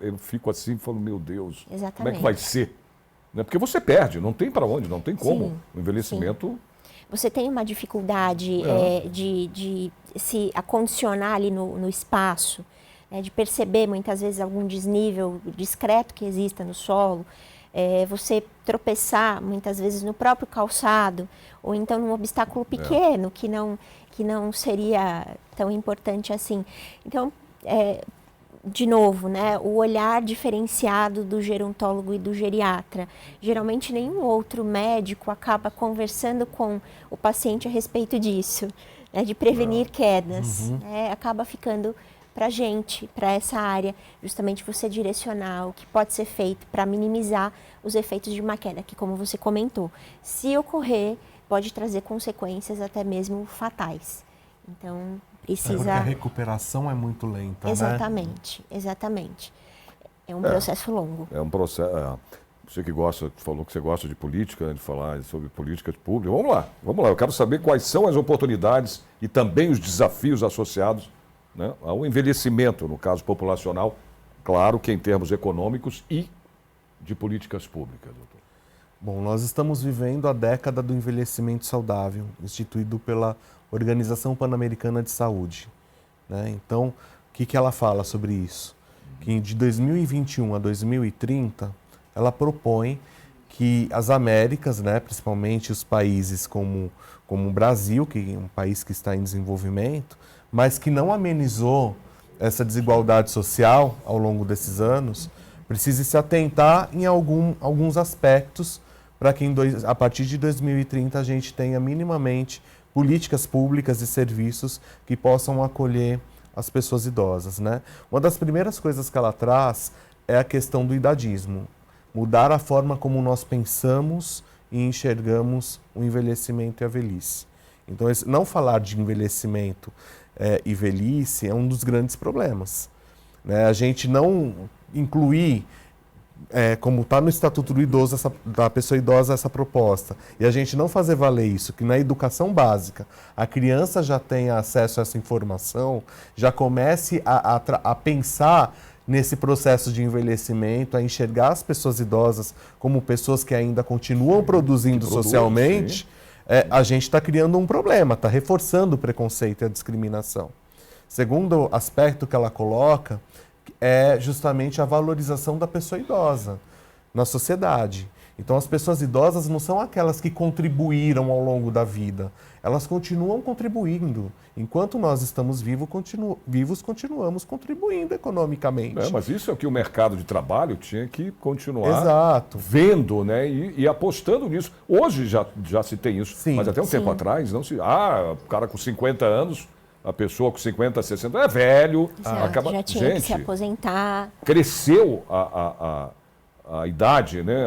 eu fico assim, falo, meu Deus, como é que vai ser? Né? Porque você perde, não tem para onde, não tem como. Sim, o envelhimento... Sim. Você tem uma dificuldade de se acondicionar ali no espaço, de perceber muitas vezes algum desnível discreto que exista no solo, você tropeçar muitas vezes no próprio calçado, ou então num obstáculo pequeno que não seria tão importante assim. Então, de novo, né, o olhar diferenciado do gerontólogo e do geriatra. Geralmente nenhum outro médico acaba conversando com o paciente a respeito disso, né, de prevenir quedas. Acaba ficando para a gente, para essa área, justamente você direcionar o que pode ser feito para minimizar os efeitos de uma queda, que como você comentou, se ocorrer, pode trazer consequências até mesmo fatais. Então, precisa... Porque a recuperação é muito lenta, exatamente, né? Exatamente. É um processo longo. É um processo... Você que falou que você gosta de política, né, de falar sobre políticas públicas. Vamos lá. Eu quero saber quais são as oportunidades e também os desafios associados, né, ao envelhecimento, no caso populacional, claro que em termos econômicos e de políticas públicas, doutor. Bom, nós estamos vivendo a década do envelhecimento saudável, instituído pela Organização Pan-Americana de Saúde, né? Então, o que ela fala sobre isso? Que de 2021 a 2030, ela propõe que as Américas, né, principalmente os países como o Brasil, que é um país que está em desenvolvimento, mas que não amenizou essa desigualdade social ao longo desses anos, precisa se atentar em alguns aspectos para que a partir de 2030 a gente tenha minimamente políticas públicas e serviços que possam acolher as pessoas idosas, né? Uma das primeiras coisas que ela traz é a questão do idadismo. Mudar a forma como nós pensamos e enxergamos o envelhecimento e a velhice. Então, não falar de envelhecimento e velhice é um dos grandes problemas, né? A gente não incluir, como está no Estatuto do Idoso, da pessoa idosa, essa proposta, e a gente não fazer valer isso, que na educação básica a criança já tenha acesso a essa informação, já comece a pensar nesse processo de envelhecimento, a enxergar as pessoas idosas como pessoas que ainda continuam produzindo socialmente, a gente está criando um problema, está reforçando o preconceito e a discriminação. Segundo aspecto que ela coloca é justamente a valorização da pessoa idosa na sociedade. Então, as pessoas idosas não são aquelas que contribuíram ao longo da vida, elas continuam contribuindo. Enquanto nós estamos vivos, continuamos contribuindo economicamente. Mas isso é o que o mercado de trabalho tinha que continuar vendo, né? E apostando nisso. Hoje já se tem isso, mas até um tempo atrás não se... o cara com 50 anos... A pessoa com 50, 60 é velho, acaba... Já tinha que se aposentar. Cresceu a idade, né,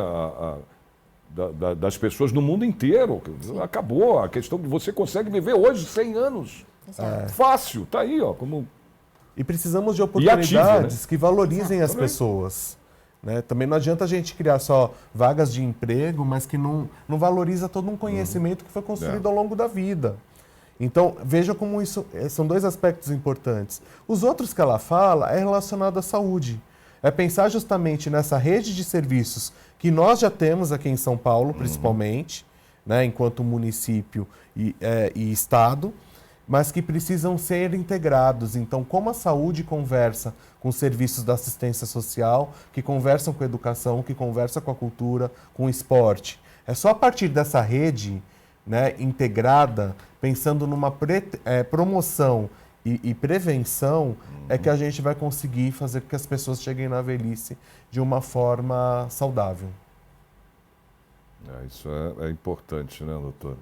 das pessoas no mundo inteiro. Sim. Acabou a questão de você consegue viver hoje 100 anos. Fácil, está aí. Como... E precisamos de oportunidades ativo, né? Que valorizem as pessoas. Né? Também não adianta a gente criar só vagas de emprego, mas que não valoriza todo um conhecimento que foi construído ao longo da vida. Então, veja como isso são dois aspectos importantes. Os outros que ela fala é relacionado à saúde. É pensar justamente nessa rede de serviços que nós já temos aqui em São Paulo, principalmente, né, enquanto município e Estado, mas que precisam ser integrados. Então, como a saúde conversa com os serviços da assistência social, que conversam com a educação, que conversam com a cultura, com o esporte. É só a partir dessa rede, né, integrada, pensando numa promoção e prevenção, é que a gente vai conseguir fazer com que as pessoas cheguem na velhice de uma forma saudável. Isso é importante, né, doutor?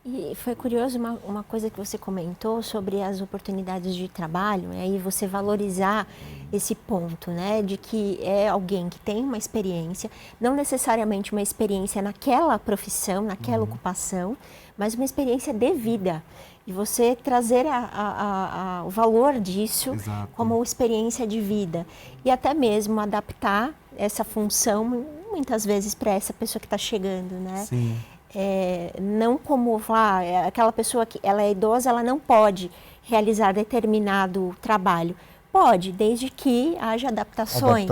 E foi curioso uma coisa que você comentou sobre as oportunidades de trabalho, né, e você valorizar esse ponto, né, de que é alguém que tem uma experiência, não necessariamente uma experiência naquela profissão, naquela ocupação, mas uma experiência de vida. E você trazer o valor disso como experiência de vida. E até mesmo adaptar essa função, muitas vezes, para essa pessoa que está chegando, né? Sim. Não como aquela pessoa que ela é idosa, ela não pode realizar determinado trabalho. Pode, desde que haja adaptações.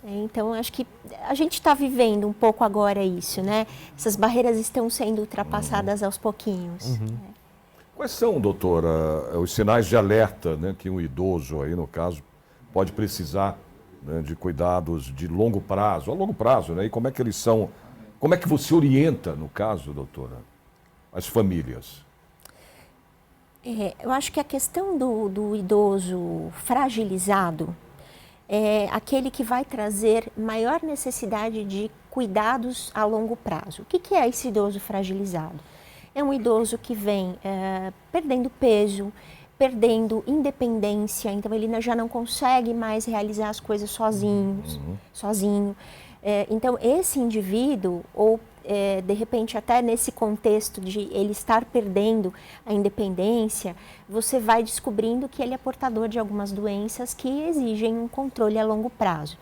Então, acho que a gente está vivendo um pouco agora isso, né? Essas barreiras estão sendo ultrapassadas aos pouquinhos. Quais são, doutora, os sinais de alerta, né, que um idoso, aí no caso, pode precisar, né, de cuidados de longo prazo? A longo prazo, né? E como é que eles são... Como é que você orienta, no caso, doutora, as famílias? Eu acho que a questão do idoso fragilizado é aquele que vai trazer maior necessidade de cuidados a longo prazo. O que é esse idoso fragilizado? É um idoso que vem perdendo peso, perdendo independência, então ele já não consegue mais realizar as coisas sozinho. Então, esse indivíduo, ou de repente até nesse contexto de ele estar perdendo a independência, você vai descobrindo que ele é portador de algumas doenças que exigem um controle a longo prazo.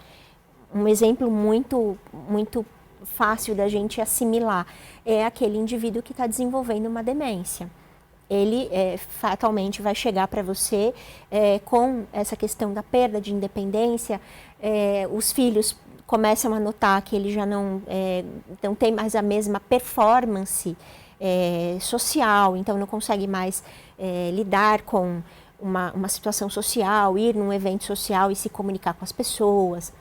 Um exemplo muito fácil da gente assimilar é aquele indivíduo que está desenvolvendo uma demência. Ele fatalmente vai chegar para você com essa questão da perda de independência, os filhos começam a notar que ele já não tem mais a mesma performance social, então não consegue mais lidar com uma situação social, ir num evento social e se comunicar com as pessoas.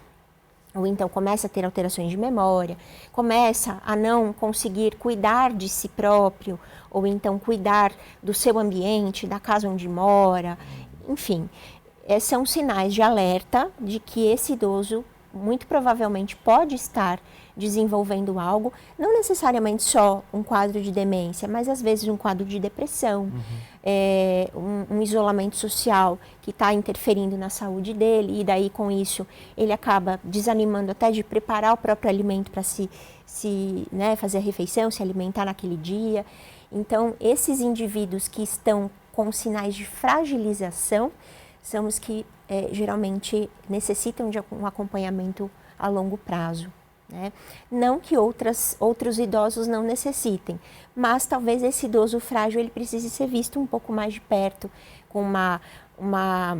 ou então começa a ter alterações de memória, começa a não conseguir cuidar de si próprio, ou então cuidar do seu ambiente, da casa onde mora, enfim, são sinais de alerta de que esse idoso muito provavelmente pode estar desenvolvendo algo, não necessariamente só um quadro de demência, mas às vezes um quadro de depressão, um isolamento social que está interferindo na saúde dele, e daí com isso ele acaba desanimando até de preparar o próprio alimento para né, fazer a refeição, se alimentar naquele dia. Então, esses indivíduos que estão com sinais de fragilização são os que geralmente necessitam de um acompanhamento a longo prazo. Né? Não que outros idosos não necessitem, mas talvez esse idoso frágil ele precise ser visto um pouco mais de perto, com uma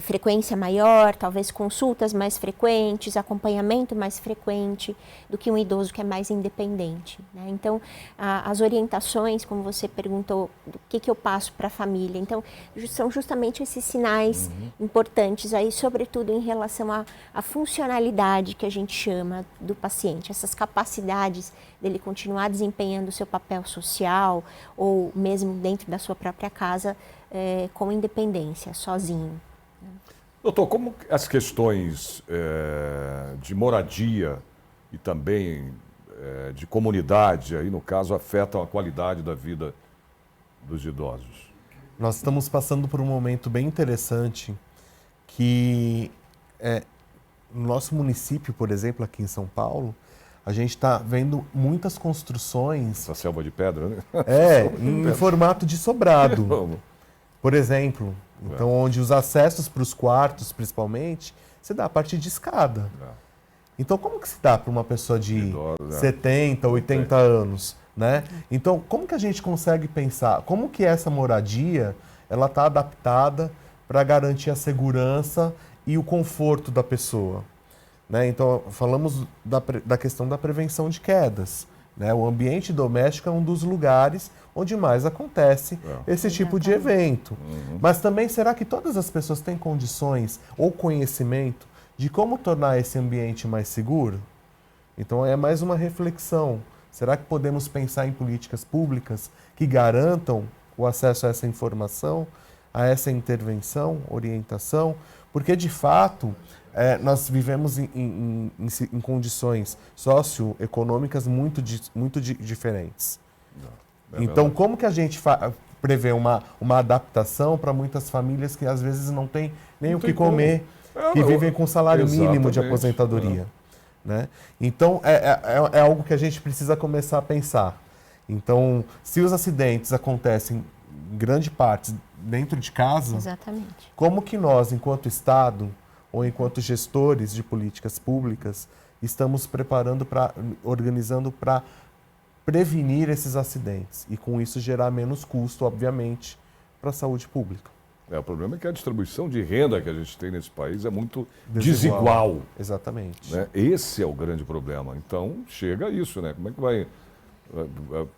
frequência maior, talvez consultas mais frequentes, acompanhamento mais frequente do que um idoso que é mais independente. Né? Então, as orientações, como você perguntou, do que eu passo para a família, então, são justamente esses sinais importantes aí, sobretudo em relação à funcionalidade que a gente chama do paciente, essas capacidades dele continuar desempenhando o seu papel social ou mesmo dentro da sua própria casa com independência, sozinho. Doutor, como as questões de moradia e também de comunidade, aí no caso, afetam a qualidade da vida dos idosos? Nós estamos passando por um momento bem interessante que no nosso município, por exemplo, aqui em São Paulo, a gente está vendo muitas construções... Essa selva de pedra, né? Em formato de sobrado. Por exemplo, então onde os acessos para os quartos, principalmente, se dá a partir de escada. Então, como que se dá para uma pessoa de 70, 80 anos, né? Então, como que a gente consegue pensar, como que essa moradia, ela está adaptada para garantir a segurança e o conforto da pessoa? Né? Então, falamos da questão da prevenção de quedas. Né? O ambiente doméstico é um dos lugares onde mais acontece esse tipo de evento. Mas também, será que todas as pessoas têm condições ou conhecimento de como tornar esse ambiente mais seguro? Então, é mais uma reflexão. Será que podemos pensar em políticas públicas que garantam o acesso a essa informação, a essa intervenção, orientação? Porque, de fato, nós vivemos em condições socioeconômicas muito diferentes. Então, como que a gente prevê uma adaptação para muitas famílias que às vezes não têm nem o que comer, que vivem com salário mínimo de aposentadoria? Né? Então, é algo que a gente precisa começar a pensar. Então, se os acidentes acontecem em grande parte dentro de casa, exatamente, como que nós, enquanto Estado, ou enquanto gestores de políticas públicas, estamos organizando para prevenir esses acidentes e, com isso, gerar menos custo, obviamente, para a saúde pública. O problema é que a distribuição de renda que a gente tem nesse país é muito desigual. Exatamente. Né? Esse é o grande problema. Então, chega a isso, né? Como é que vai...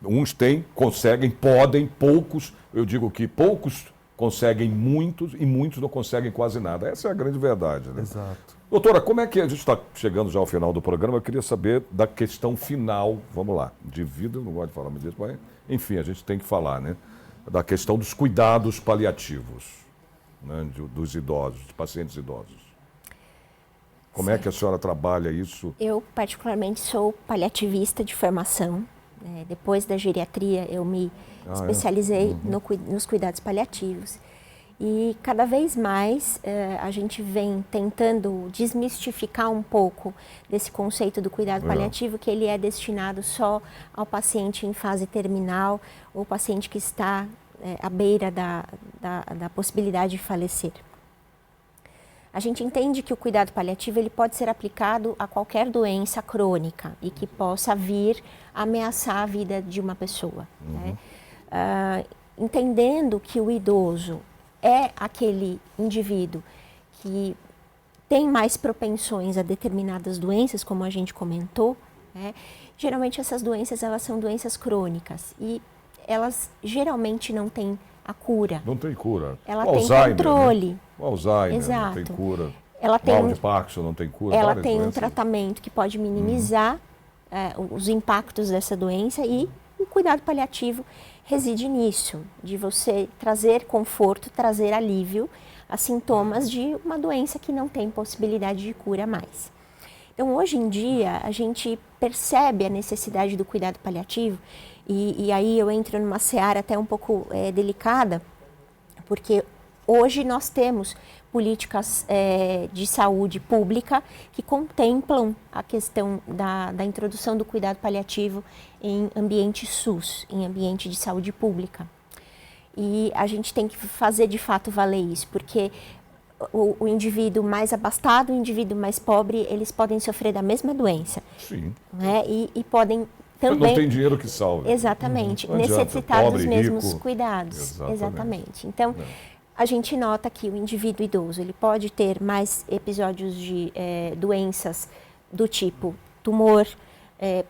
Uns conseguem, podem, poucos, eu digo que poucos conseguem muitos e muitos não conseguem quase nada. Essa é a grande verdade. Né? Exato. Doutora, como é que a gente está chegando já ao final do programa? Eu queria saber da questão final, vamos lá, de vida, eu não gosto de falar disso, mas enfim, a gente tem que falar, né? Da questão dos cuidados paliativos, né? Dos idosos, dos pacientes idosos. Como é que a senhora trabalha isso? Eu, particularmente, sou paliativista de formação. Depois da geriatria, eu me especializei nos cuidados paliativos. E cada vez mais a gente vem tentando desmistificar um pouco desse conceito do cuidado paliativo, que ele é destinado só ao paciente em fase terminal ou paciente que está à beira da possibilidade de falecer. A gente entende que o cuidado paliativo ele pode ser aplicado a qualquer doença crônica e que possa vir ameaçar a vida de uma pessoa. Né? Entendendo que o idoso é aquele indivíduo que tem mais propensões a determinadas doenças, como a gente comentou, né? Geralmente essas doenças elas são doenças crônicas e elas geralmente não têm a cura. Não tem cura. Ela o tem Alzheimer, controle. Né? O Alzheimer, exato. não tem cura. Ela tem Mal de Parkinson não tem cura? Ela Várias tem um doenças. tratamento que pode minimizar os impactos dessa doença, e o cuidado paliativo reside nisso, de você trazer conforto, trazer alívio a sintomas de uma doença que não tem possibilidade de cura mais. Então, hoje em dia, a gente percebe a necessidade do cuidado paliativo, e aí eu entro numa seara até um pouco delicada, porque hoje nós temos políticas de saúde pública que contemplam a questão da introdução do cuidado paliativo em ambiente SUS, em ambiente de saúde pública. E a gente tem que fazer de fato valer isso, porque o indivíduo mais abastado, o indivíduo mais pobre, eles podem sofrer da mesma doença. Sim. Né? E podem também... Não tem dinheiro que salve. Exatamente. Não adianta, Necessitar pobre, dos mesmos rico. cuidados. Exatamente. Então, É. a gente nota que o indivíduo idoso, ele pode ter mais episódios de doenças do tipo tumor,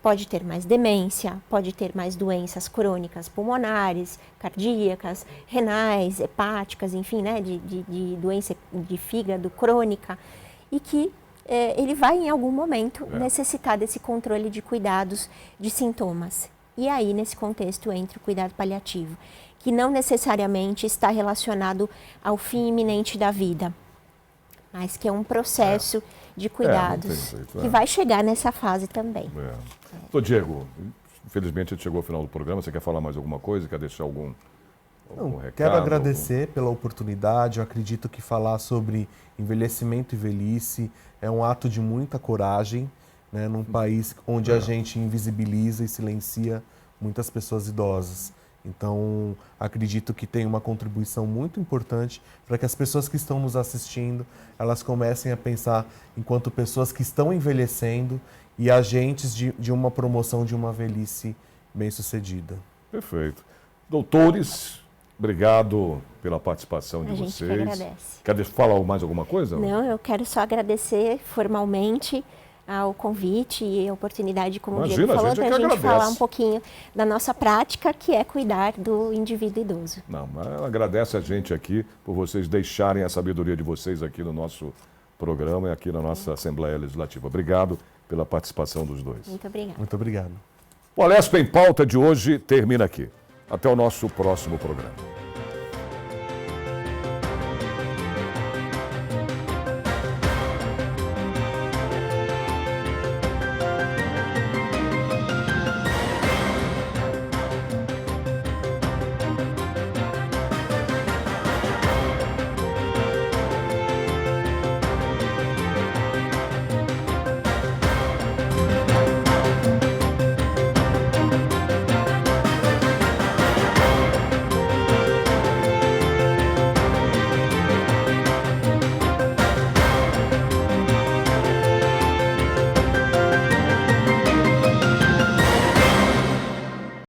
pode ter mais demência, pode ter mais doenças crônicas pulmonares, cardíacas, renais, hepáticas, enfim, né, de doença de fígado crônica, e que ele vai em algum momento necessitar desse controle de cuidados de sintomas. E aí, nesse contexto, entra o cuidado paliativo, que não necessariamente está relacionado ao fim iminente da vida, mas que é um processo de cuidados que vai chegar nessa fase também. Ô, Diego, infelizmente a gente chegou ao final do programa. Você quer falar mais alguma coisa? Quer deixar algum recado? Quero agradecer pela oportunidade. Eu acredito que falar sobre envelhecimento e velhice é um ato de muita coragem, né, num país onde a gente invisibiliza e silencia muitas pessoas idosas. Então, acredito que tem uma contribuição muito importante para que as pessoas que estão nos assistindo, elas comecem a pensar enquanto pessoas que estão envelhecendo e agentes de uma promoção de uma velhice bem-sucedida. Perfeito. Doutores, obrigado pela participação de A gente vocês. que agradece. Quer falar mais alguma coisa? Não, eu quero só agradecer formalmente ao convite e a oportunidade, como o Diego falou, para a gente falar um pouquinho da nossa prática, que é cuidar do indivíduo idoso. Não, mas ela agradece a gente aqui por vocês deixarem a sabedoria de vocês aqui no nosso programa e aqui na nossa Assembleia Legislativa. Obrigado pela participação dos dois. Muito obrigada. Muito obrigado. O Alesp em Pauta de hoje termina aqui. Até o nosso próximo programa.